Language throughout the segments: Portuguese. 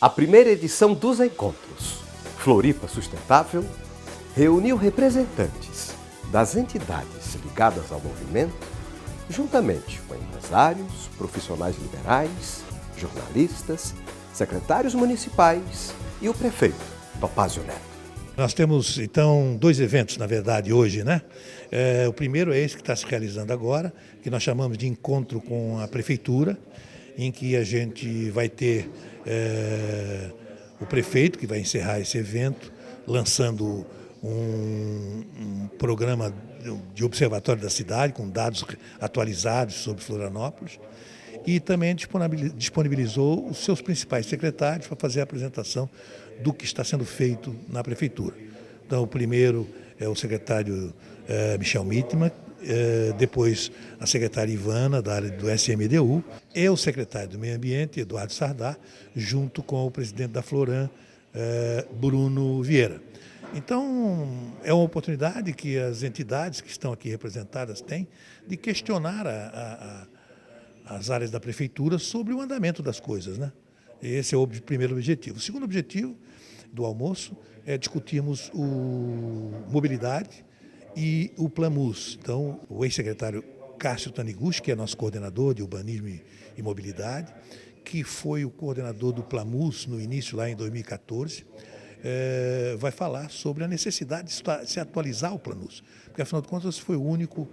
A primeira edição dos encontros Floripa Sustentável reuniu representantes das entidades ligadas ao movimento, juntamente com empresários, profissionais liberais, jornalistas, secretários municipais e o prefeito Topázio Neto. Nós temos, então, dois eventos, na verdade, hoje, né? O primeiro é esse que está se realizando agora, que nós chamamos de Encontro com a Prefeitura, em que a gente vai ter o prefeito, que vai encerrar esse evento, lançando um programa de observatório da cidade, com dados atualizados sobre Florianópolis, e também disponibilizou os seus principais secretários para fazer a apresentação do que está sendo feito na Prefeitura. Então, o primeiro é o secretário Michel Mittmann, depois a secretária Ivana, da área do SMDU, e o secretário do Meio Ambiente, Eduardo Sardá, junto com o presidente da Floran, Bruno Vieira. Então, é uma oportunidade que as entidades que estão aqui representadas têm de questionar as áreas da Prefeitura sobre o andamento das coisas, né? Esse é o primeiro objetivo. O segundo objetivo do almoço é discutirmos mobilidade e o Plamus. Então, o ex-secretário Cássio Taniguchi, que é nosso coordenador de urbanismo e mobilidade, que foi o coordenador do Plamus no início, lá em 2014, vai falar sobre a necessidade de se atualizar o Plamus, porque afinal de contas foi o único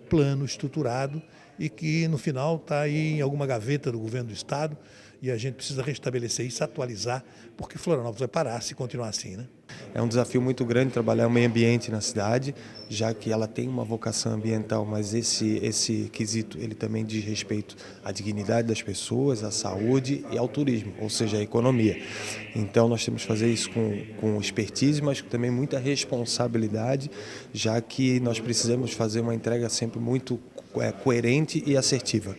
plano estruturado e que no final está aí em alguma gaveta do governo do estado e a gente precisa restabelecer isso, atualizar, porque Florianópolis vai parar se continuar assim, né? É um desafio muito grande trabalhar o meio ambiente na cidade, já que ela tem uma vocação ambiental, mas esse quesito ele também diz respeito à dignidade das pessoas, à saúde e ao turismo, ou seja, à economia. Então nós temos que fazer isso com expertise, mas também muita responsabilidade, já que nós precisamos fazer uma entrega sempre muito coerente e assertiva.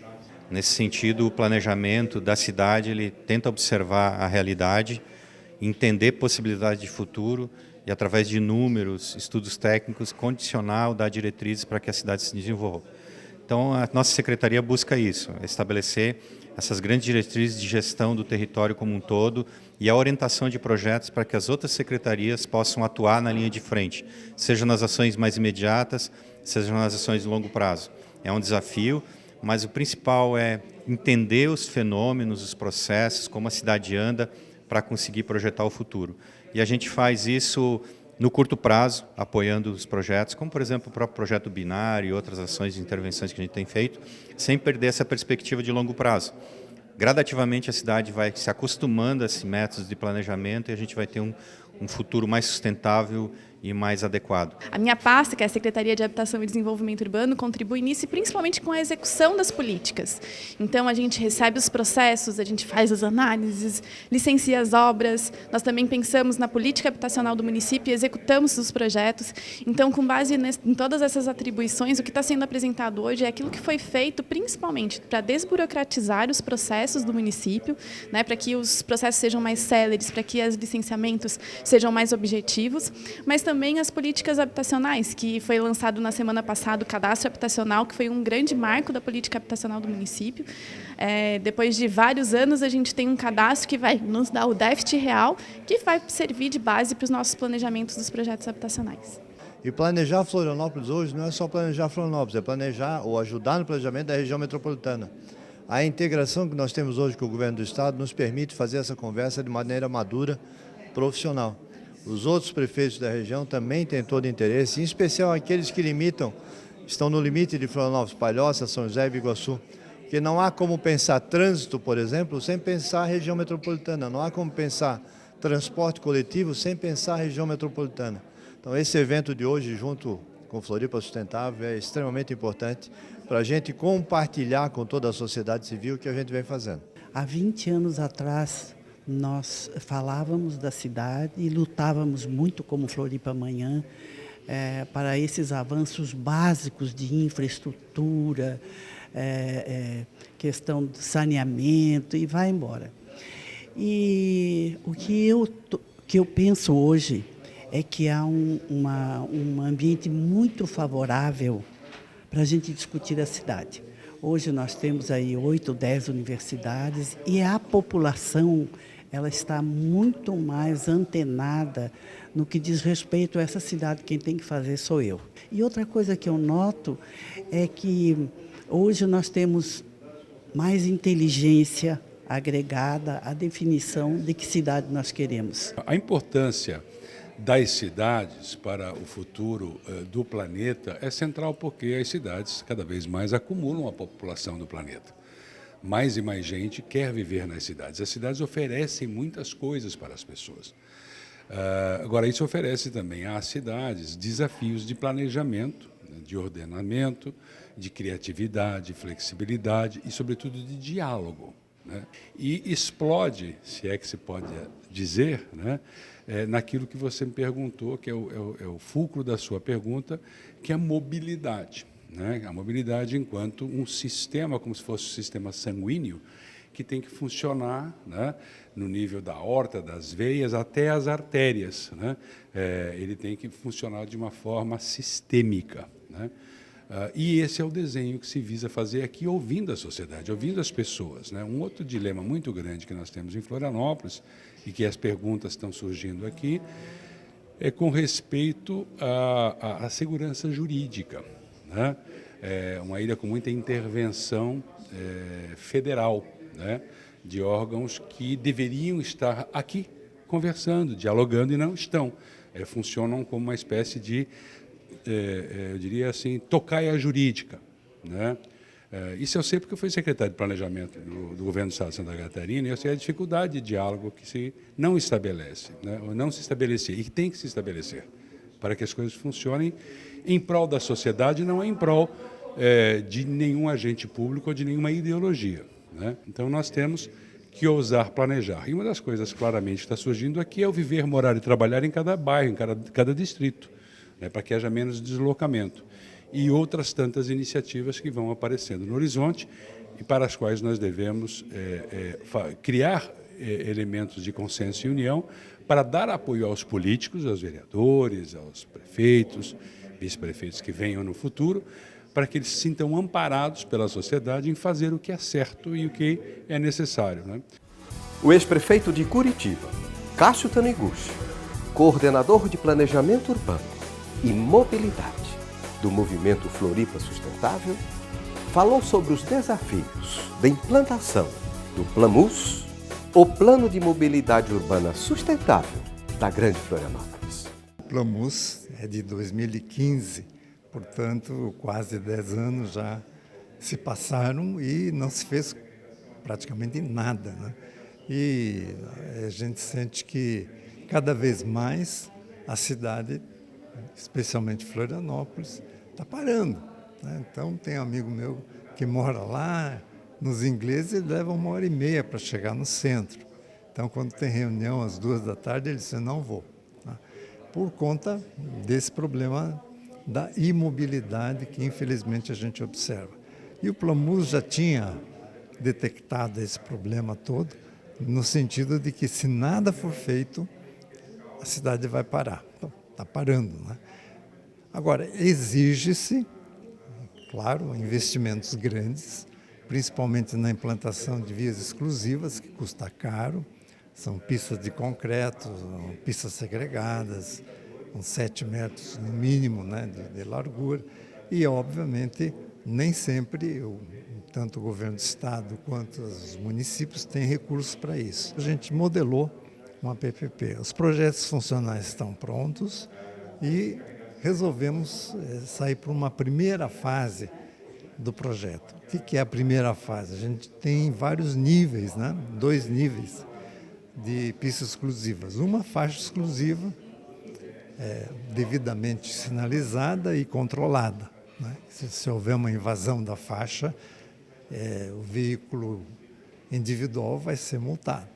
Nesse sentido, o planejamento da cidade ele tenta observar a realidade, entender possibilidades de futuro e, através de números, estudos técnicos, condicionar ou dar diretrizes para que a cidade se desenvolva. Então, a nossa secretaria busca isso, estabelecer essas grandes diretrizes de gestão do território como um todo e a orientação de projetos para que as outras secretarias possam atuar na linha de frente, seja nas ações mais imediatas, seja nas ações de longo prazo. É um desafio, mas o principal é entender os fenômenos, os processos, como a cidade anda, para conseguir projetar o futuro. E a gente faz isso no curto prazo, apoiando os projetos, como, por exemplo, o próprio projeto binário e outras ações de intervenções que a gente tem feito, sem perder essa perspectiva de longo prazo. Gradativamente, a cidade vai se acostumando a esses métodos de planejamento e a gente vai ter um futuro mais sustentável e mais adequado. A minha pasta, que é a Secretaria de Habitação e Desenvolvimento Urbano, contribui nisso e principalmente com a execução das políticas. Então, a gente recebe os processos, a gente faz as análises, licencia as obras, nós também pensamos na política habitacional do município e executamos os projetos. Então, com base em todas essas atribuições, o que está sendo apresentado hoje é aquilo que foi feito principalmente para desburocratizar os processos do município, né, para que os processos sejam mais céleres, para que os licenciamentos sejam mais objetivos, mas também as políticas habitacionais, que foi lançado na semana passada o cadastro habitacional, que foi um grande marco da política habitacional do município. Depois de vários anos, a gente tem um cadastro que vai nos dar o déficit real, que vai servir de base para os nossos planejamentos dos projetos habitacionais. E planejar Florianópolis hoje não é só planejar Florianópolis, é planejar ou ajudar no planejamento da região metropolitana. A integração que nós temos hoje com o governo do estado nos permite fazer essa conversa de maneira madura, profissional. Os outros prefeitos da região também têm todo interesse, em especial aqueles que estão no limite de Florianópolis, Palhoça, São José e Biguaçu. Porque não há como pensar trânsito, por exemplo, sem pensar a região metropolitana. Não há como pensar transporte coletivo sem pensar a região metropolitana. Então, esse evento de hoje, junto com Floripa Sustentável, é extremamente importante para a gente compartilhar com toda a sociedade civil o que a gente vem fazendo. Há 20 anos atrás, nós falávamos da cidade e lutávamos muito como Floripa Amanhã para esses avanços básicos de infraestrutura, questão de saneamento e vai embora. E o que eu penso hoje é que há um ambiente muito favorável para a gente discutir a cidade. Hoje nós temos aí 8, 10 universidades e a população ela está muito mais antenada no que diz respeito a essa cidade. Quem tem que fazer sou eu. E outra coisa que eu noto é que hoje nós temos mais inteligência agregada à definição de que cidade nós queremos. A importância das cidades para o futuro do planeta é central, porque as cidades cada vez mais acumulam a população do planeta. Mais e mais gente quer viver nas cidades. As cidades oferecem muitas coisas para as pessoas. Agora, isso oferece também às cidades desafios de planejamento, de ordenamento, de criatividade, flexibilidade e, sobretudo, de diálogo, né? E explode, se é que se pode dizer, né, naquilo que você me perguntou, que é o fulcro da sua pergunta, que é a mobilidade, né? A mobilidade enquanto um sistema, como se fosse um sistema sanguíneo, que tem que funcionar, né, no nível da aorta, das veias, até as artérias, né? Ele tem que funcionar de uma forma sistêmica, né? E esse é o desenho que se visa fazer aqui, ouvindo a sociedade, ouvindo as pessoas, né? Um outro dilema muito grande que nós temos em Florianópolis, e que as perguntas estão surgindo aqui, é com respeito à segurança jurídica, né? É uma ilha com muita intervenção federal, né, de órgãos que deveriam estar aqui conversando, dialogando, e não estão. Funcionam como uma espécie de, eu diria assim, tocaia jurídica, né? Isso eu sei porque eu fui secretário de Planejamento do Governo do Estado de Santa Catarina, e eu sei a dificuldade de diálogo que se não estabelece, né, ou não se estabelecer, e que tem que se estabelecer, para que as coisas funcionem em prol da sociedade, não em prol de nenhum agente público ou de nenhuma ideologia, né? Então, nós temos que ousar planejar. E uma das coisas claramente que está surgindo aqui é o viver, morar e trabalhar em cada bairro, em cada distrito, né, para que haja menos deslocamento. E outras tantas iniciativas que vão aparecendo no horizonte e para as quais nós devemos criar elementos de consenso e união para dar apoio aos políticos, aos vereadores, aos prefeitos, vice-prefeitos que venham no futuro, para que eles se sintam amparados pela sociedade em fazer o que é certo e o que é necessário, né? O ex-prefeito de Curitiba, Cássio Taniguchi, coordenador de Planejamento Urbano e Mobilidade do Movimento Floripa Sustentável, falou sobre os desafios da implantação do PLAMUS, o Plano de Mobilidade Urbana Sustentável da Grande Florianópolis. O PLAMUS é de 2015. Portanto, quase 10 anos já se passaram e não se fez praticamente nada, né? E a gente sente que cada vez mais a cidade, especialmente Florianópolis, está parando, né? Então, tem um amigo meu que mora lá, nos ingleses ele leva 1h30 para chegar no centro. Então, quando tem reunião às 14h, ele diz, não vou, né? Por conta desse problema da imobilidade que, infelizmente, a gente observa. E o PLAMUS já tinha detectado esse problema todo, no sentido de que, se nada for feito, a cidade vai parar. Então, está parando, né? Agora, exige-se, claro, investimentos grandes, principalmente na implantação de vias exclusivas, que custa caro, são pistas de concreto, pistas segregadas, com 7 metros no mínimo, né, de largura, e obviamente nem sempre tanto o governo do estado quanto os municípios têm recursos para isso. A gente modelou uma PPP. Os projetos funcionais estão prontos e resolvemos sair para uma primeira fase do projeto. O que é a primeira fase? A gente tem vários níveis, né? 2 níveis de pistas exclusivas. Uma faixa exclusiva, devidamente sinalizada e controlada, né? Se houver uma invasão da faixa, o veículo individual vai ser multado.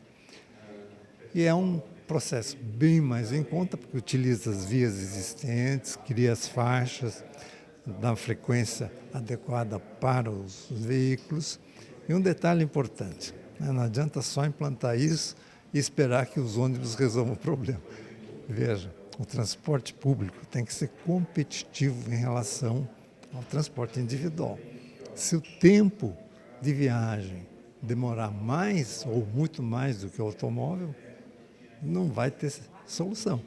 E é um processo bem mais em conta, porque utiliza as vias existentes, cria as faixas, dá frequência adequada para os veículos. E um detalhe importante, né? Não adianta só implantar isso e esperar que os ônibus resolvam o problema. Veja, o transporte público tem que ser competitivo em relação ao transporte individual. Se o tempo de viagem demorar mais ou muito mais do que o automóvel, não vai ter solução.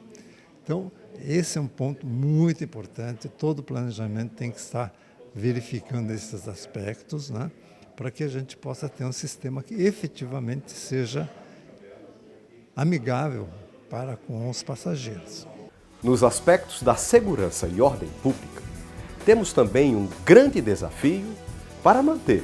Então, esse é um ponto muito importante. Todo planejamento tem que estar verificando esses aspectos, né, para que a gente possa ter um sistema que efetivamente seja amigável para com os passageiros. Nos aspectos da segurança e ordem pública, temos também um grande desafio para manter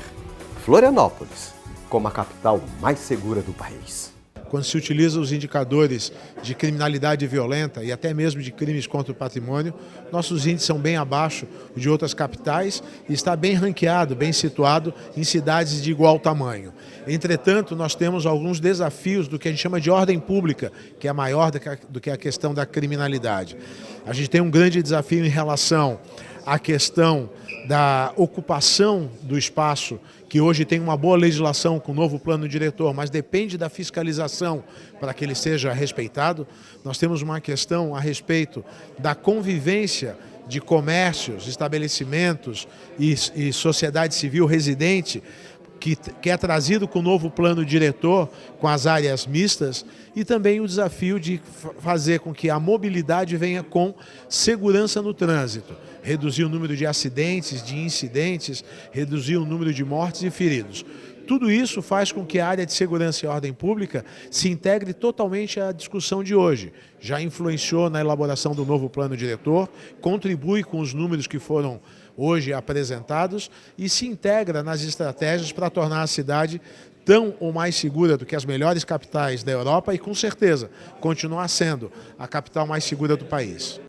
Florianópolis como a capital mais segura do país. Quando se utiliza os indicadores de criminalidade violenta e até mesmo de crimes contra o patrimônio, nossos índices são bem abaixo de outras capitais e está bem ranqueado, bem situado em cidades de igual tamanho. Entretanto, nós temos alguns desafios do que a gente chama de ordem pública, que é maior do que a questão da criminalidade. A gente tem um grande desafio em relação à questão da ocupação do espaço, que hoje tem uma boa legislação com o novo plano diretor, mas depende da fiscalização para que ele seja respeitado. Nós temos uma questão a respeito da convivência de comércios, estabelecimentos e sociedade civil residente, que é trazido com o novo plano diretor, com as áreas mistas, e também o desafio de fazer com que a mobilidade venha com segurança no trânsito, reduzir o número de acidentes, de incidentes, reduzir o número de mortes e feridos. Tudo isso faz com que a área de segurança e ordem pública se integre totalmente à discussão de hoje. Já influenciou na elaboração do novo plano diretor, contribui com os números que foram hoje apresentados e se integra nas estratégias para tornar a cidade tão ou mais segura do que as melhores capitais da Europa e, com certeza, continuar sendo a capital mais segura do país.